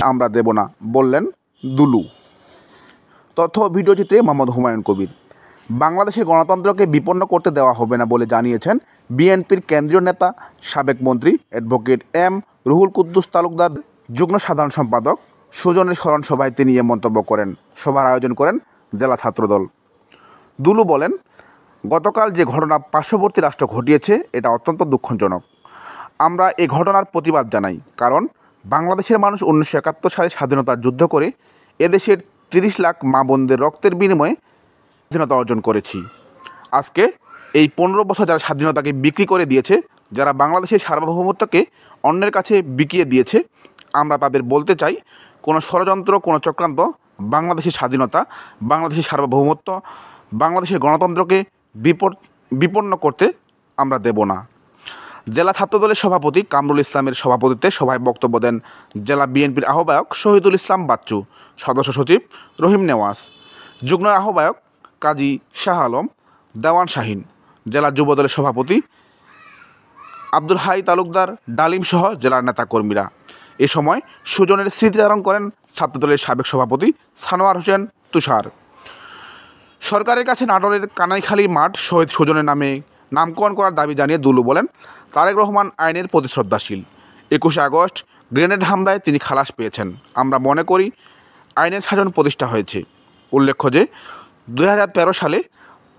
আমরা দেব না, বললেন দুলু। তথ্য ও ভিডিওচিত্রে মোহাম্মদ হুমায়ুন কবির। বাংলাদেশের গণতন্ত্রকে বিপন্ন করতে দেওয়া হবে না বলে জানিয়েছেন বিএনপির কেন্দ্রীয় নেতা সাবেক মন্ত্রী অ্যাডভোকেট এম রুহুল কুদ্দুস তালুকদার। যুগ্ম সাধারণ সম্পাদক সুজনের স্মরণ সভায় তিনি এ মন্তব্য করেন। সভার আয়োজন করেন জেলা ছাত্রদল। দুলু বলেন, গতকাল যে ঘটনা পার্শ্ববর্তী রাষ্ট্র ঘটিয়েছে এটা অত্যন্ত দুঃখজনক। আমরা এই ঘটনার প্রতিবাদ জানাই, কারণ বাংলাদেশের মানুষ 1971 সালে স্বাধীনতার যুদ্ধ করে এদেশের 30 লাখ মা বোনদের রক্তের বিনিময়ে স্বাধীনতা অর্জন করেছি। আজকে এই 15 বছর যারা স্বাধীনতাকে বিক্রি করে দিয়েছে, যারা বাংলাদেশের সার্বভৌমত্বকে অন্যের কাছে বিকিয়ে দিয়েছে, আমরা তাদের বলতে চাই, কোনো ষড়যন্ত্র, কোনো চক্রান্ত বাংলাদেশের স্বাধীনতা, বাংলাদেশের সার্বভৌমত্ব, বাংলাদেশের গণতন্ত্রকে বিপন্ন করতে আমরা দেব না। জেলা ছাত্রদলের সভাপতি কামরুল ইসলামের সভাপতিত্বে সভায় বক্তব্য দেন জেলা বিএনপির আহ্বায়ক শহীদুল ইসলাম বাচ্চু, সদস্য সচিব রহিম নেওয়াজ, যুগ্ম আহ্বায়ক কাজী শাহ আলম, দেওয়ান শাহিন, জেলা যুবদলের সভাপতি আব্দুল হাই তালুকদার, ডালিম সহ জেলার নেতাকর্মীরা। এ সময় সুজনের স্মৃতিচারণ করেন ছাত্রদলের সাবেক সভাপতি সানোয়ার হোসেন তুষার। সরকারের কাছে নাটোরের কানাইখালী মাঠ শহীদ সুজনের নামে নামকরণ করার দাবি জানিয়ে দুলু বলেন, তারেক রহমান আইনের প্রতি শ্রদ্ধাশীল। 21 আগস্ট গ্রেনেড হামলায় তিনি খালাস পেয়েছেন। আমরা মনে করি আইনের শাসন প্রতিষ্ঠা হয়েছে। উল্লেখ্য যে 2013 সালে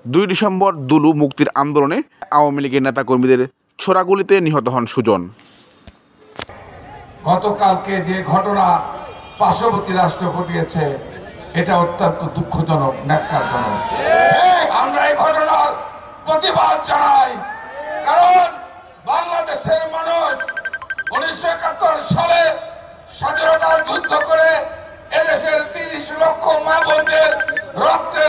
2 ডিসেম্বর দুলু মুক্তির আন্দোলনে আওয়ামী লীগের নেতাকর্মীদের ছোড়াগুলিতে নিহত হন সুজন। গতকালকে যে ঘটনা পার্শ্ববর্তী রাষ্ট্র ঘটিয়েছে এটা অত্যন্ত দুঃখজনক, ন্যাক্কারজনক। আমরা এই ঘটনার প্রতিবাদ জানাই, কারণ বাংলাদেশের মানুষ 1971 সালে স্বাধীনতার যুদ্ধ করে এদেশের 30 লক্ষ মা বোনদের রক্তের